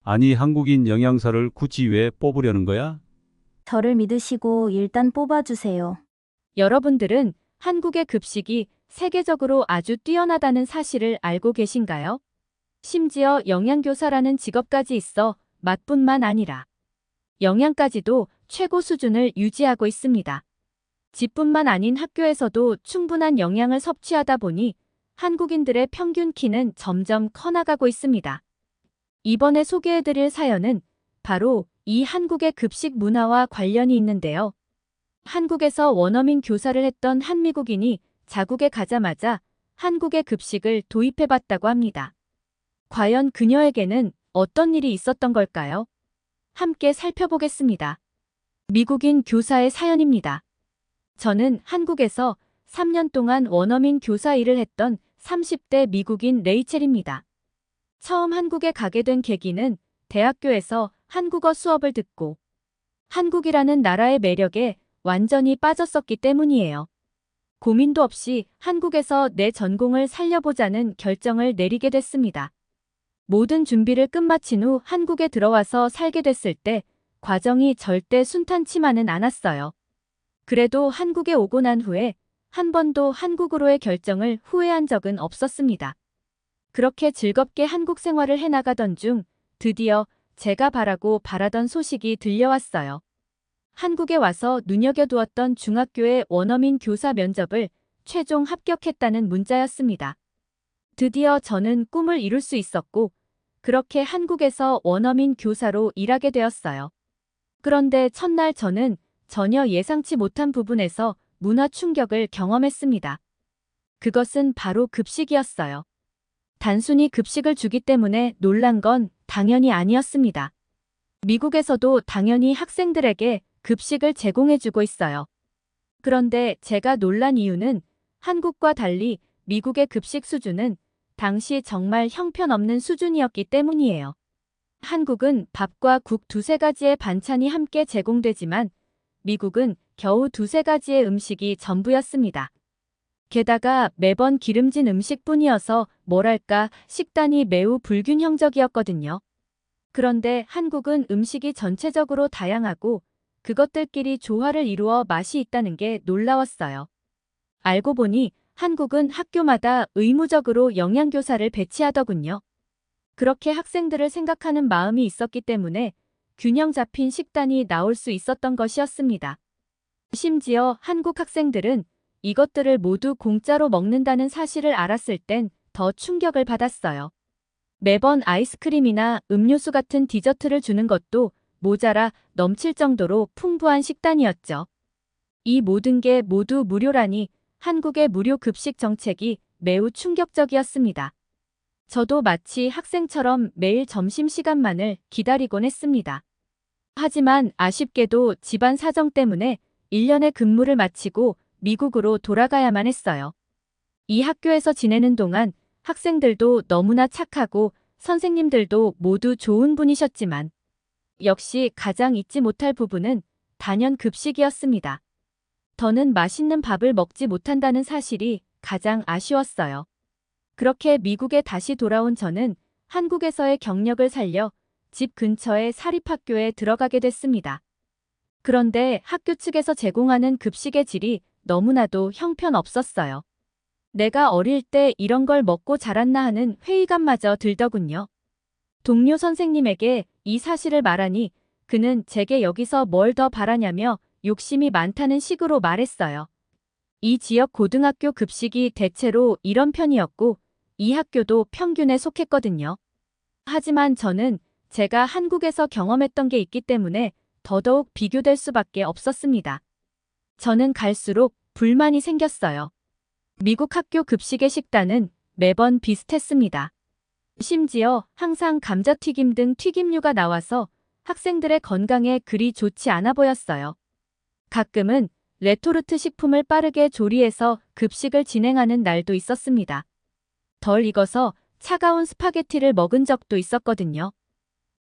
아니, 한국인 영양사를 굳이 왜 뽑으려는 거야? 저를 믿으시고 일단 뽑아주세요. 여러분들은 한국의 급식이 세계적으로 아주 뛰어나다는 사실을 알고 계신가요? 심지어 영양교사라는 직업까지 있어 맛뿐만 아니라 영양까지도 최고 수준을 유지하고 있습니다. 집뿐만 아닌 학교에서도 충분한 영양을 섭취하다 보니 한국인들의 평균 키는 점점 커나가고 있습니다. 이번에 소개해드릴 사연은 바로 이 한국의 급식 문화와 관련이 있는데요. 한국에서 원어민 교사를 했던 한 미국인이 자국에 가자마자 한국의 급식을 도입해봤다고 합니다. 과연 그녀에게는 어떤 일이 있었던 걸까요? 함께 살펴보겠습니다. 미국인 교사의 사연입니다. 저는 한국에서 3년 동안 원어민 교사 일을 했던 30대 미국인 레이첼입니다. 처음 한국에 가게 된 계기는 대학교에서 한국어 수업을 듣고 한국이라는 나라의 매력에 완전히 빠졌었기 때문이에요. 고민도 없이 한국에서 내 전공을 살려보자는 결정을 내리게 됐습니다. 모든 준비를 끝마친 후 한국에 들어와서 살게 됐을 때 과정이 절대 순탄치만은 않았어요. 그래도 한국에 오고 난 후에 한 번도 한국으로의 결정을 후회한 적은 없었습니다. 그렇게 즐겁게 한국 생활을 해나가던 중 드디어 제가 바라던 소식이 들려왔어요. 한국에 와서 눈여겨두었던 중학교의 원어민 교사 면접을 최종 합격했다는 문자였습니다. 드디어 저는 꿈을 이룰 수 있었고 그렇게 한국에서 원어민 교사로 일하게 되었어요. 그런데 첫날 저는 전혀 예상치 못한 부분에서 문화 충격을 경험했습니다. 그것은 바로 급식이었어요. 단순히 급식을 주기 때문에 놀란 건 당연히 아니었습니다. 미국에서도 당연히 학생들에게 급식을 제공해주고 있어요. 그런데 제가 놀란 이유는 한국과 달리 미국의 급식 수준은 당시 정말 형편없는 수준이었기 때문이에요. 한국은 밥과 국 두세 가지의 반찬이 함께 제공되지만 미국은 겨우 두세 가지의 음식이 전부였습니다. 게다가 매번 기름진 음식뿐이어서 뭐랄까 식단이 매우 불균형적이었거든요. 그런데 한국은 음식이 전체적으로 다양하고 그것들끼리 조화를 이루어 맛이 있다는 게 놀라웠어요. 알고 보니 한국은 학교마다 의무적으로 영양교사를 배치하더군요. 그렇게 학생들을 생각하는 마음이 있었기 때문에 균형 잡힌 식단이 나올 수 있었던 것이었습니다. 심지어 한국 학생들은 이것들을 모두 공짜로 먹는다는 사실을 알았을 땐 더 충격을 받았어요. 매번 아이스크림이나 음료수 같은 디저트를 주는 것도 모자라 넘칠 정도로 풍부한 식단이었죠. 이 모든 게 모두 무료라니 한국의 무료 급식 정책이 매우 충격적이었습니다. 저도 마치 학생처럼 매일 점심시간만을 기다리곤 했습니다. 하지만 아쉽게도 집안 사정 때문에 1년의 근무를 마치고 미국으로 돌아가야만 했어요. 이 학교에서 지내는 동안 학생들도 너무나 착하고 선생님들도 모두 좋은 분이셨지만 역시 가장 잊지 못할 부분은 단연 급식이었습니다. 더는 맛있는 밥을 먹지 못한다는 사실이 가장 아쉬웠어요. 그렇게 미국에 다시 돌아온 저는 한국에서의 경력을 살려 집 근처의 사립학교에 들어가게 됐습니다. 그런데 학교 측에서 제공하는 급식의 질이 너무나도 형편없었어요. 내가 어릴 때 이런 걸 먹고 자랐나 하는 회의감마저 들더군요. 동료 선생님에게 이 사실을 말하니 그는 제게 여기서 뭘 더 바라냐며 욕심이 많다는 식으로 말했어요. 이 지역 고등학교 급식이 대체로 이런 편이었고 이 학교도 평균에 속했거든요. 하지만 저는 제가 한국에서 경험했던 게 있기 때문에 더더욱 비교될 수밖에 없었습니다. 저는 갈수록 불만이 생겼어요. 미국 학교 급식의 식단은 매번 비슷했습니다. 심지어 항상 감자튀김 등 튀김류가 나와서 학생들의 건강에 그리 좋지 않아 보였어요. 가끔은 레토르트 식품을 빠르게 조리해서 급식을 진행하는 날도 있었습니다. 덜 익어서 차가운 스파게티를 먹은 적도 있었거든요.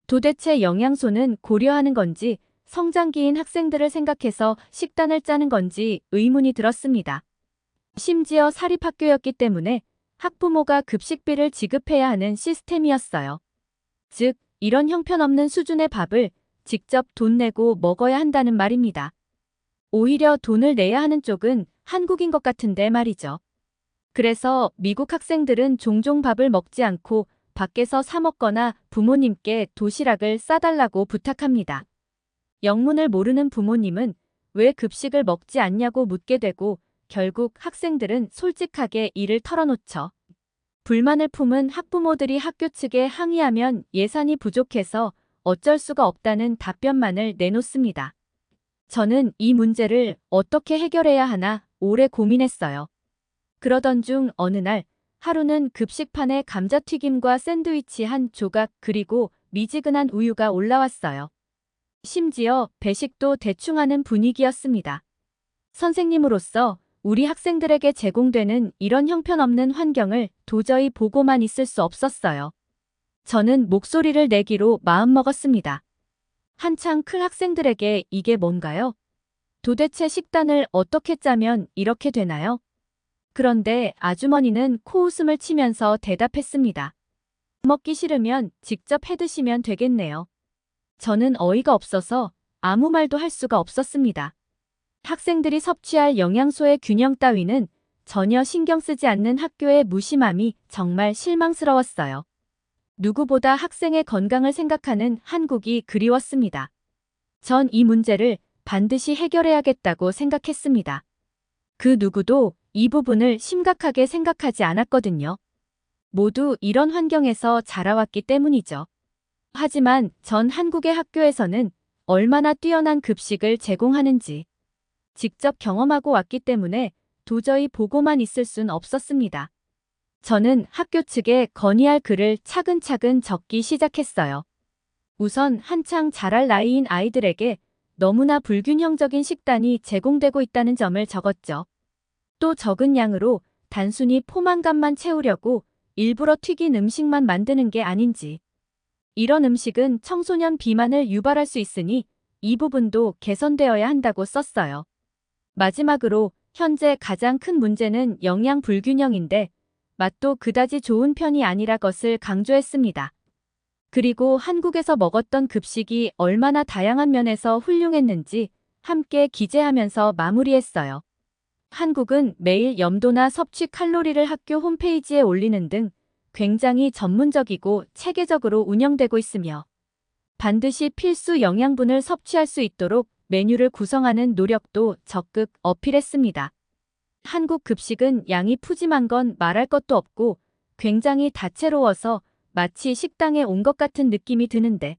도대체 영양소는 고려하는 건지 성장기인 학생들을 생각해서 식단을 짜는 건지 의문이 들었습니다. 심지어 사립학교였기 때문에 학부모가 급식비를 지급해야 하는 시스템이었어요. 즉, 이런 형편없는 수준의 밥을 직접 돈 내고 먹어야 한다는 말입니다. 오히려 돈을 내야 하는 쪽은 한국인 것 같은데 말이죠. 그래서 미국 학생들은 종종 밥을 먹지 않고 밖에서 사 먹거나 부모님께 도시락을 싸달라고 부탁합니다. 영문을 모르는 부모님은 왜 급식을 먹지 않냐고 묻게 되고 결국 학생들은 솔직하게 이를 털어놓죠. 불만을 품은 학부모들이 학교 측에 항의하면 예산이 부족해서 어쩔 수가 없다는 답변만을 내놓습니다. 저는 이 문제를 어떻게 해결해야 하나 오래 고민했어요. 그러던 중 어느 날 하루는 급식판에 감자튀김과 샌드위치 한 조각 그리고 미지근한 우유가 올라왔어요. 심지어 배식도 대충 하는 분위기였습니다. 선생님으로서 우리 학생들에게 제공되는 이런 형편없는 환경을 도저히 보고만 있을 수 없었어요. 저는 목소리를 내기로 마음먹었습니다. 한창 클 학생들에게 이게 뭔가요? 도대체 식단을 어떻게 짜면 이렇게 되나요? 그런데 아주머니는 코웃음을 치면서 대답했습니다. 먹기 싫으면 직접 해 드시면 되겠네요. 저는 어이가 없어서 아무 말도 할 수가 없었습니다. 학생들이 섭취할 영양소의 균형 따위는 전혀 신경 쓰지 않는 학교의 무심함이 정말 실망스러웠어요. 누구보다 학생의 건강을 생각하는 한국이 그리웠습니다. 전 이 문제를 반드시 해결해야겠다고 생각했습니다. 그 누구도 이 부분을 심각하게 생각하지 않았거든요. 모두 이런 환경에서 자라왔기 때문이죠. 하지만 전 한국의 학교에서는 얼마나 뛰어난 급식을 제공하는지 직접 경험하고 왔기 때문에 도저히 보고만 있을 순 없었습니다. 저는 학교 측에 건의할 글을 차근차근 적기 시작했어요. 우선 한창 자랄 나이인 아이들에게 너무나 불균형적인 식단이 제공되고 있다는 점을 적었죠. 또 적은 양으로 단순히 포만감만 채우려고 일부러 튀긴 음식만 만드는 게 아닌지. 이런 음식은 청소년 비만을 유발할 수 있으니 이 부분도 개선되어야 한다고 썼어요. 마지막으로 현재 가장 큰 문제는 영양 불균형인데 맛도 그다지 좋은 편이 아니라 것을 강조했습니다. 그리고 한국에서 먹었던 급식이 얼마나 다양한 면에서 훌륭했는지 함께 기재하면서 마무리했어요. 한국은 매일 염도나 섭취 칼로리를 학교 홈페이지에 올리는 등 굉장히 전문적이고 체계적으로 운영되고 있으며 반드시 필수 영양분을 섭취할 수 있도록 메뉴를 구성하는 노력도 적극 어필했습니다. 한국 급식은 양이 푸짐한 건 말할 것도 없고 굉장히 다채로워서 마치 식당에 온 것 같은 느낌이 드는데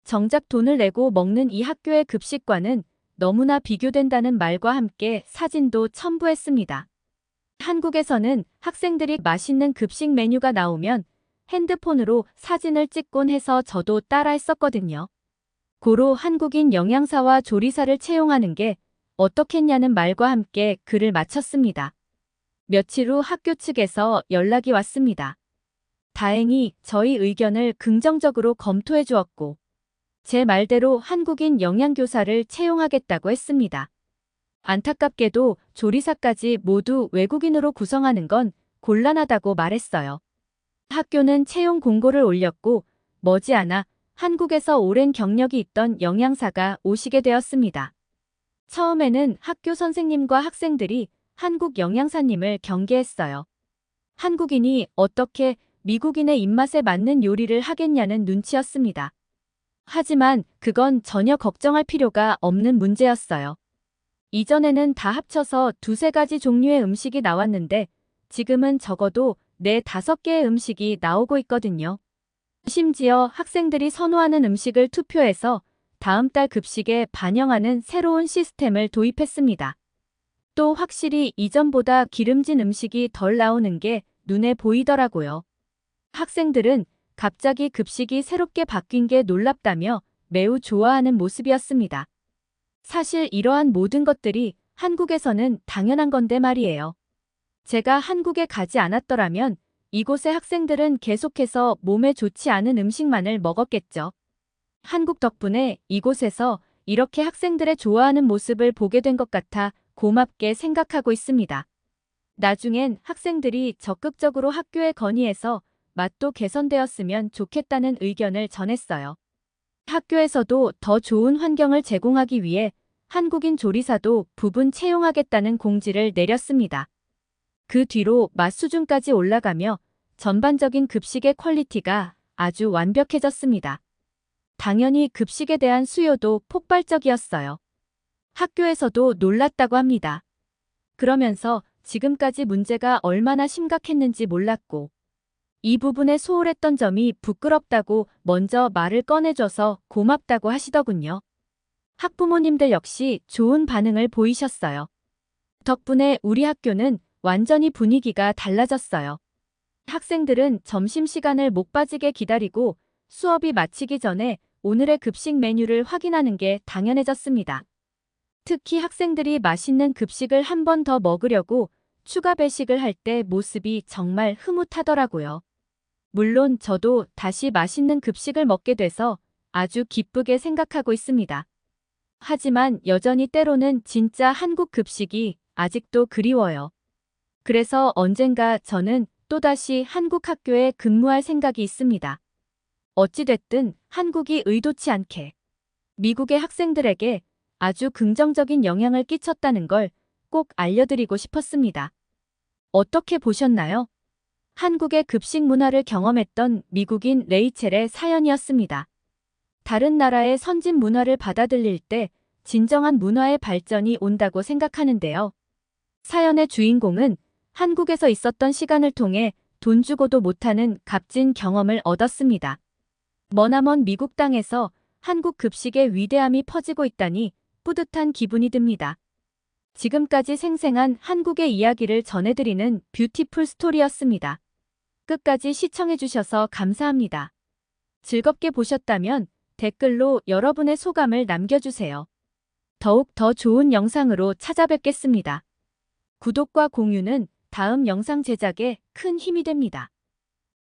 정작 돈을 내고 먹는 이 학교의 급식과는 너무나 비교된다는 말과 함께 사진도 첨부했습니다. 한국에서는 학생들이 맛있는 급식 메뉴가 나오면 핸드폰으로 사진을 찍곤 해서 저도 따라 했었거든요. 고로 한국인 영양사와 조리사를 채용하는 게 어떻겠냐는 말과 함께 글을 마쳤습니다. 며칠 후 학교 측에서 연락이 왔습니다. 다행히 저희 의견을 긍정적으로 검토해 주었고 제 말대로 한국인 영양교사를 채용하겠다고 했습니다. 안타깝게도 조리사까지 모두 외국인으로 구성하는 건 곤란하다고 말했어요. 학교는 채용 공고를 올렸고 머지않아 한국에서 오랜 경력이 있던 영양사가 오시게 되었습니다. 처음에는 학교 선생님과 학생들이 한국 영양사님을 경계했어요. 한국인이 어떻게 미국인의 입맛에 맞는 요리를 하겠냐는 눈치였습니다. 하지만 그건 전혀 걱정할 필요가 없는 문제였어요. 이전에는 다 합쳐서 2-3가지 종류의 음식이 나왔는데 지금은 적어도 4-5개의 음식이 나오고 있거든요. 심지어 학생들이 선호하는 음식을 투표해서 다음 달 급식에 반영하는 새로운 시스템을 도입했습니다. 또 확실히 이전보다 기름진 음식이 덜 나오는 게 눈에 보이더라고요. 학생들은 갑자기 급식이 새롭게 바뀐 게 놀랍다며 매우 좋아하는 모습이었습니다. 사실 이러한 모든 것들이 한국에서는 당연한 건데 말이에요. 제가 한국에 가지 않았더라면 이곳의 학생들은 계속해서 몸에 좋지 않은 음식만을 먹었겠죠. 한국 덕분에 이곳에서 이렇게 학생들의 좋아하는 모습을 보게 된 것 같아 고맙게 생각하고 있습니다. 나중엔 학생들이 적극적으로 학교에 건의해서 맛도 개선되었으면 좋겠다는 의견을 전했어요. 학교에서도 더 좋은 환경을 제공하기 위해 한국인 조리사도 부분 채용하겠다는 공지를 내렸습니다. 그 뒤로 맛 수준까지 올라가며 전반적인 급식의 퀄리티가 아주 완벽해졌습니다. 당연히 급식에 대한 수요도 폭발적이었어요. 학교에서도 놀랐다고 합니다. 그러면서 지금까지 문제가 얼마나 심각했는지 몰랐고 이 부분에 소홀했던 점이 부끄럽다고 먼저 말을 꺼내줘서 고맙다고 하시더군요. 학부모님들 역시 좋은 반응을 보이셨어요. 덕분에 우리 학교는 완전히 분위기가 달라졌어요. 학생들은 점심시간을 목 빠지게 기다리고 수업이 마치기 전에 오늘의 급식 메뉴를 확인하는 게 당연해졌습니다. 특히 학생들이 맛있는 급식을 한 번 더 먹으려고 추가 배식을 할 때 모습이 정말 흐뭇하더라고요. 물론 저도 다시 맛있는 급식을 먹게 돼서 아주 기쁘게 생각하고 있습니다. 하지만 여전히 때로는 진짜 한국 급식이 아직도 그리워요. 그래서 언젠가 저는 또다시 한국 학교에 근무할 생각이 있습니다. 어찌됐든 한국이 의도치 않게 미국의 학생들에게 아주 긍정적인 영향을 끼쳤다는 걸 꼭 알려드리고 싶었습니다. 어떻게 보셨나요? 한국의 급식 문화를 경험했던 미국인 레이첼의 사연이었습니다. 다른 나라의 선진 문화를 받아들일 때 진정한 문화의 발전이 온다고 생각하는데요. 사연의 주인공은 한국에서 있었던 시간을 통해 돈 주고도 못하는 값진 경험을 얻었습니다. 머나먼 미국 땅에서 한국 급식의 위대함이 퍼지고 있다니 뿌듯한 기분이 듭니다. 지금까지 생생한 한국의 이야기를 전해드리는 뷰티풀 스토리였습니다. 끝까지 시청해주셔서 감사합니다. 즐겁게 보셨다면 댓글로 여러분의 소감을 남겨주세요. 더욱 더 좋은 영상으로 찾아뵙겠습니다. 구독과 공유는 다음 영상 제작에 큰 힘이 됩니다.